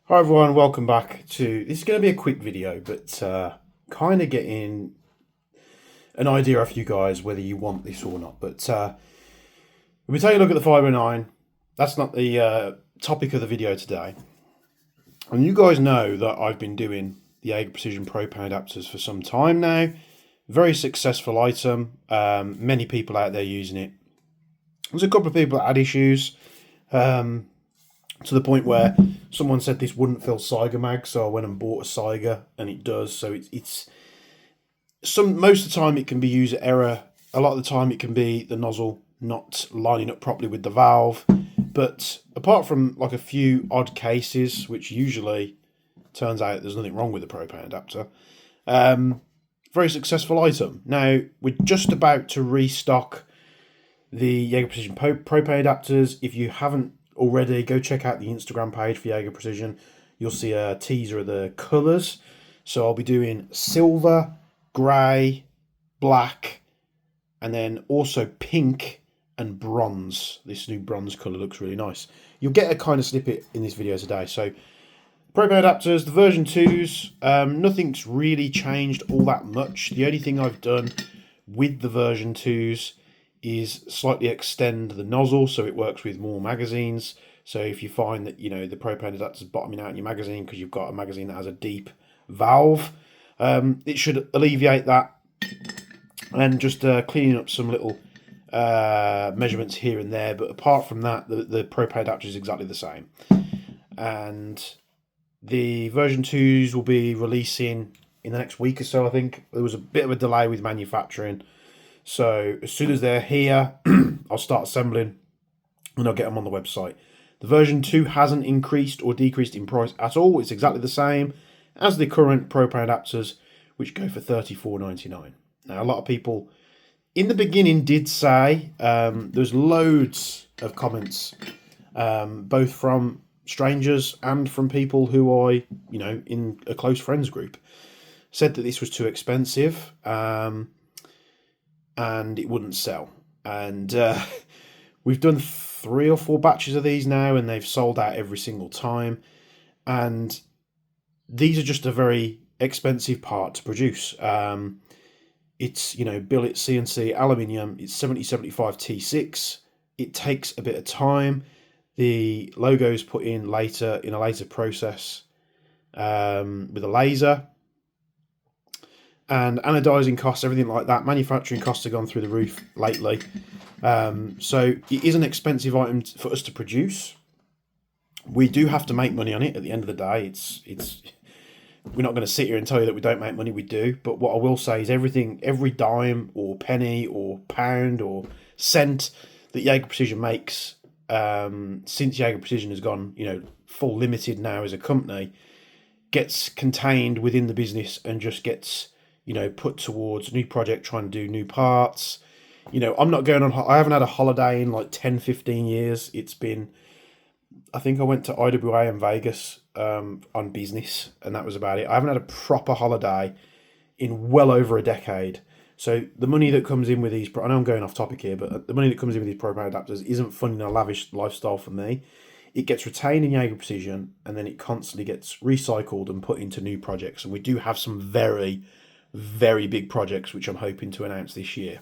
Hi everyone, welcome back to, this is going to be a quick video, but kind of getting an idea off you guys whether you want this or not. But if we take a look at the 509, that's not the topic of the video today. And you guys know that I've been doing the Jaeger Precision Propane adapters for some time now. Very successful item, many people out there using it. There's a couple of people that had issues. To the point where someone said this wouldn't fill Saiga mag, so I went and bought a Saiga, and it does. So it's most of the time it can be user error. A lot of the time it can be the nozzle not lining up properly with the valve. But apart from like a few odd cases, which usually turns out there's nothing wrong with the propane adapter, very successful item. Now we're just about to restock the Jaeger Precision propane adapters. If you haven't already, go check out the Instagram page for Jaeger Precision. You'll see a teaser of the colours. So I'll be doing silver, grey, black, and then also pink and bronze. This new bronze colour looks really nice. You'll get a kind of snippet in this video today. So propane adapters, the version 2s, nothing's really changed all that much. The only thing I've done with the version 2s is slightly extend the nozzle so it works with more magazines. So if you find that, you know, the propane adapter is bottoming out in your magazine because you've got a magazine that has a deep valve, it should alleviate that. And just cleaning up some little measurements here and there. But apart from that, the propane adapter is exactly the same. And the version 2s will be releasing in the next week or so, I think. There was a bit of a delay with manufacturing. So as soon as they're here, I'll start assembling and I'll get them on the website. The version 2 hasn't increased or decreased in price at all. It's exactly the same as the current propane adapters, which go for $34.99. Now, a lot of people in the beginning did say, there's loads of comments, both from strangers and from people who I, you know, in a close friends group, said that this was too expensive. And it wouldn't sell. And we've done 3 or 4 batches of these now, and they've sold out every single time. And these are just a very expensive part to produce. It's, you know, billet CNC aluminium. It's 7075 T6. It takes a bit of time. The logo is put in later, in a later process, with a laser. And anodizing costs, everything like that. Manufacturing costs have gone through the roof lately. So it is an expensive item for us to produce. We do have to make money on it at the end of the day. We're not going to sit here and tell you that we don't make money. We do. But what I will say is every dime or penny or pound or cent that Jaeger Precision makes, since Jaeger Precision has gone, you know, full limited now as a company, gets contained within the business and just gets, you know, put towards a new project, trying to do new parts. You know, I'm not going on, I haven't had a holiday in like 10, 15 years. It's been, I think I went to IWA in Vegas on business, and that was about it. I haven't had a proper holiday in well over a decade. So the money that comes in with these, I know I'm going off topic here, but the money that comes in with these propane adapters isn't funding a lavish lifestyle for me. It gets retained in Jaeger Precision, and then it constantly gets recycled and put into new projects. And we do have some very big projects which I'm hoping to announce this year.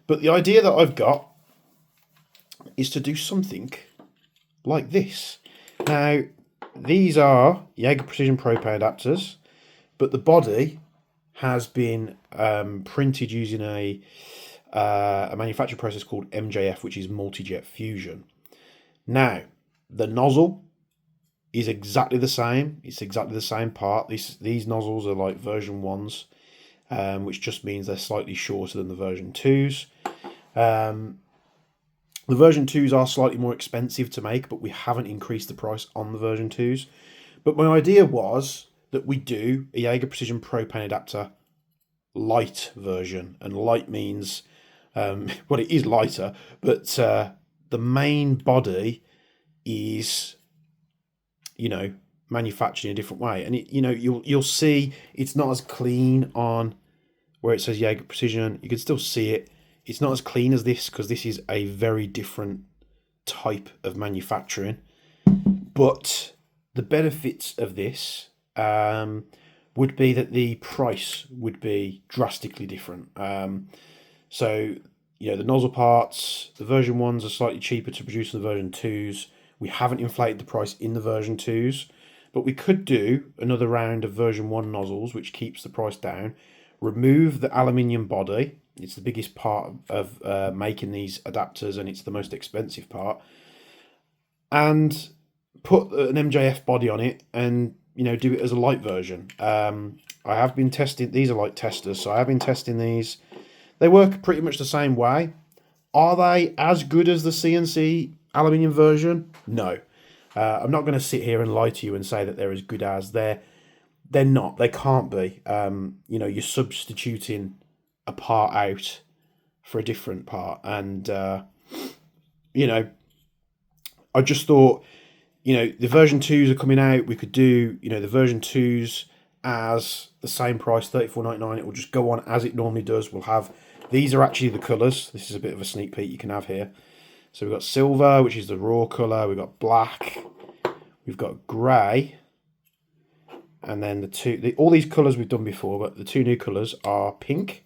But the idea that I've got is to do something like this. Now, these are Jaeger Precision propane adapters, but the body has been printed using a manufacturing process called MJF, which is multi-jet fusion. Now, the nozzle is exactly the same. It's exactly the same part. These nozzles are like version 1s, which just means they're slightly shorter than the version 2s. The version 2s are slightly more expensive to make, but we haven't increased the price on the version 2s. But my idea was that we do a Jaeger Precision propane adapter light version. And light means, well, it is lighter, but the main body is, you know, manufactured in a different way. And, you know, you'll see it's not as clean on where it says Jaeger Precision. You can still see it. It's not as clean as this because this is a very different type of manufacturing. But the benefits of this would be that the price would be drastically different. So, you know, the nozzle parts, the version 1s are slightly cheaper to produce than the version 2s. We haven't inflated the price in the version 2s, but we could do another round of version 1 nozzles, which keeps the price down. Remove the aluminium body. It's the biggest part of making these adapters, and it's the most expensive part. And put an MJF body on it, and you know, do it as a light version. I have been testing. These are like testers, so I have been testing these. They work pretty much the same way. Are they as good as the CNC aluminium version? No. I'm not going to sit here and lie to you and say that they're as good as they're not. They can't be. You know, you're substituting a part out for a different part, and you know, I just thought, you know, the version 2s are coming out. We could do, you know, the version 2s as the same price, $34.99. It will just go on as it normally does. We'll have, these are actually the colours. This is a bit of a sneak peek you can have here. So we've got silver, which is the raw colour. We've got black. We've got grey. And then all these colours we've done before, but the two new colours are pink,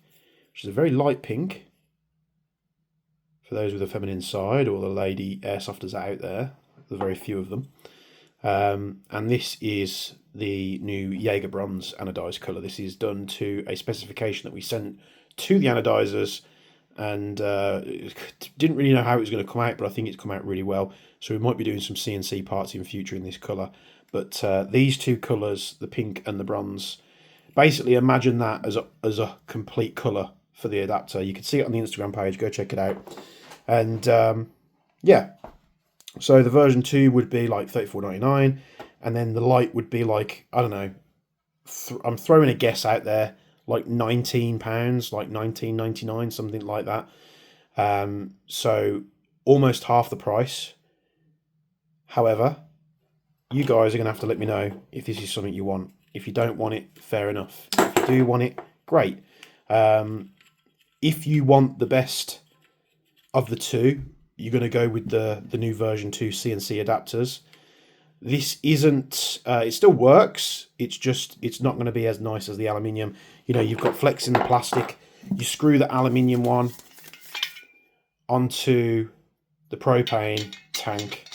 which is a very light pink for those with a feminine side, or the lady airsofters out there. There's very few of them. And this is the new Jaeger Bronze anodized colour. This is done to a specification that we sent to the anodizers, and didn't really know how it was going to come out, but I think it's come out really well. So we might be doing some CNC parts in future in this colour. But these two colours, the pink and the bronze, basically imagine that as a complete colour for the adapter. You can see it on the Instagram page. Go check it out. And yeah, so the version 2 would be like $34.99, and then the Lite would be like, I don't know, I'm throwing a guess out there, like £19, like $19.99, something like that. So almost half the price. However, you guys are going to have to let me know if this is something you want. If you don't want it, fair enough. If you do want it, great. If you want the best of the two, you're going to go with the new version 2 CNC adapters. This isn't, it still works. It's just, it's not going to be as nice as the aluminium. You know, you've got flex in the plastic. You screw the aluminium one onto the propane tank,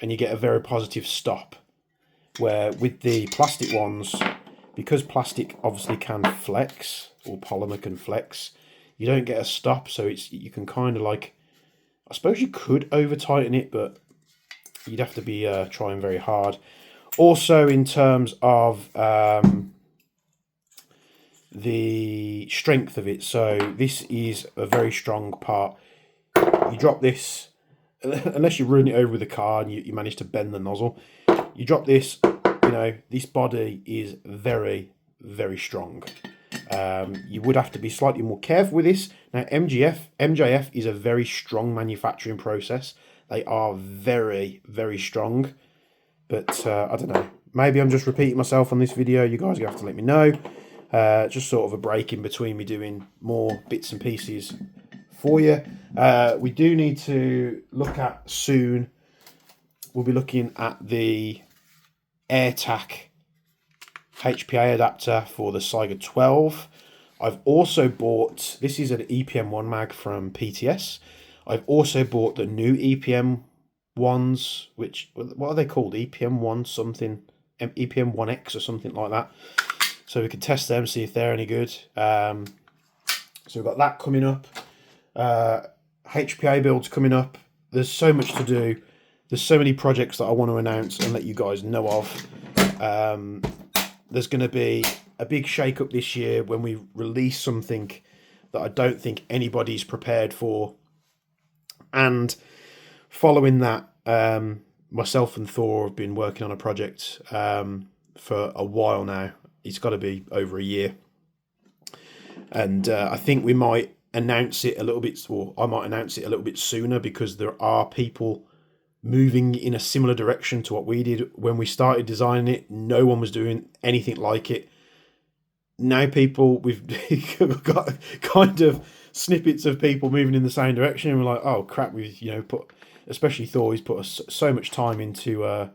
and you get a very positive stop. Where with the plastic ones, because plastic obviously can flex, or polymer can flex, you don't get a stop. So you can kind of like, I suppose you could over tighten it, but you'd have to be trying very hard. Also, in terms of the strength of it, so this is a very strong part. You drop this, unless you run it over with a car and you manage to bend the nozzle, you drop this, you know, this body is very, very strong. You would have to be slightly more careful with this. Now, MJF is a very strong manufacturing process. They are very, very strong. But I don't know. Maybe I'm just repeating myself on this video. You guys are going to have to let me know. Just sort of a break in between me doing more bits and pieces for you. We do need to look at soon. We'll be looking at the AirTac HPA adapter for the Saiga 12. I've also bought, this is an EPM1 mag from PTS. I've also bought the new EPM ones, which, what are they called? EPM1 something, EPM1X or something like that. So we can test them, see if they're any good. So we've got that coming up. HPA builds coming up. There's so much to do. There's so many projects that I want to announce and let you guys know of. There's going to be a big shake-up this year when we release something that I don't think anybody's prepared for. And following that, myself and Thor have been working on a project for a while now. It's got to be over a year. And I think we might announce it a little bit, or I might announce it a little bit sooner, because there are people moving in a similar direction to what we did when we started designing it. No one was doing anything like it. Now we've got kind of snippets of people moving in the same direction, and we're like, oh crap, we've, you know, put, especially Thor, he's put so much time into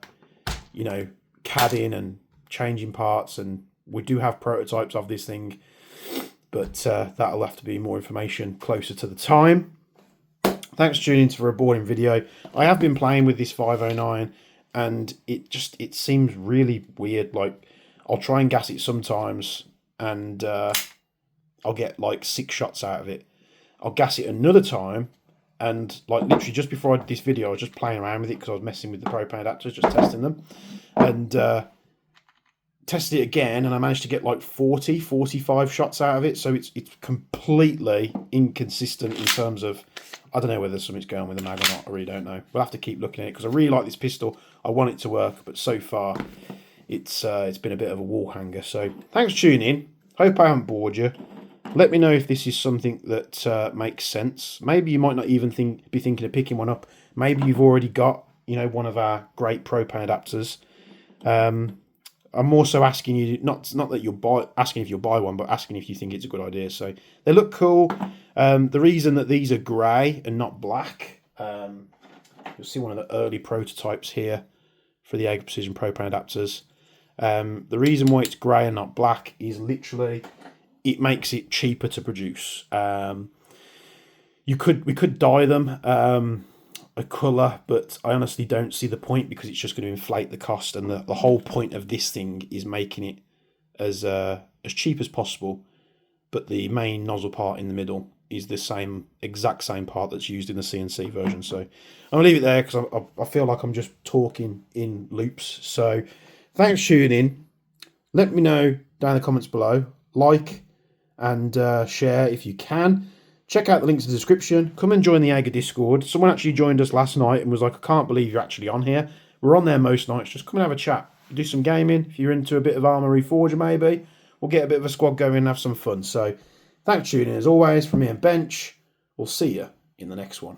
you know, CADing and changing parts, and we do have prototypes of this thing, but that'll have to be more information closer to the time. Thanks for tuning in for a boring video. I have been playing with this 509, and it seems really weird. Like, I'll try and gas it sometimes, and I'll get like 6 shots out of it. I'll gas it another time, and like literally just before I did this video, I was just playing around with it because I was messing with the propane adapters, just testing them, and tested it again, and I managed to get like 40, 45 shots out of it. So it's completely inconsistent in terms of, I don't know whether something's going with the mag or not. I really don't know. We'll have to keep looking at it because I really like this pistol. I want it to work, but so far it's been a bit of a wall hanger. So thanks for tuning in. Hope I haven't bored you. Let me know if this is something that makes sense. Maybe you might not even be thinking of picking one up. Maybe you've already got, you know, one of our great propane adapters. I'm also asking you, not that you'll asking if you'll buy one, but asking if you think it's a good idea. So they look cool. The reason that these are grey and not black, you'll see one of the early prototypes here for the Aga Precision propane adapters. The reason why it's grey and not black is literally it makes it cheaper to produce. We could dye them a colour, but I honestly don't see the point because it's just going to inflate the cost, and the whole point of this thing is making it as cheap as possible, but the main nozzle part in the middle is the exact same part that's used in the CNC version. So I'm going to leave it there because I feel like I'm just talking in loops. So thanks for tuning in. Let me know down in the comments below. Like and share if you can. Check out the links in the description. Come and join the Aga Discord. Someone actually joined us last night and was like, I can't believe you're actually on here. We're on there most nights. Just come and have a chat. Do some gaming. If you're into a bit of Arma Reforger, maybe, we'll get a bit of a squad going and have some fun. So thanks for tuning in as always. From me and Bench, we'll see you in the next one.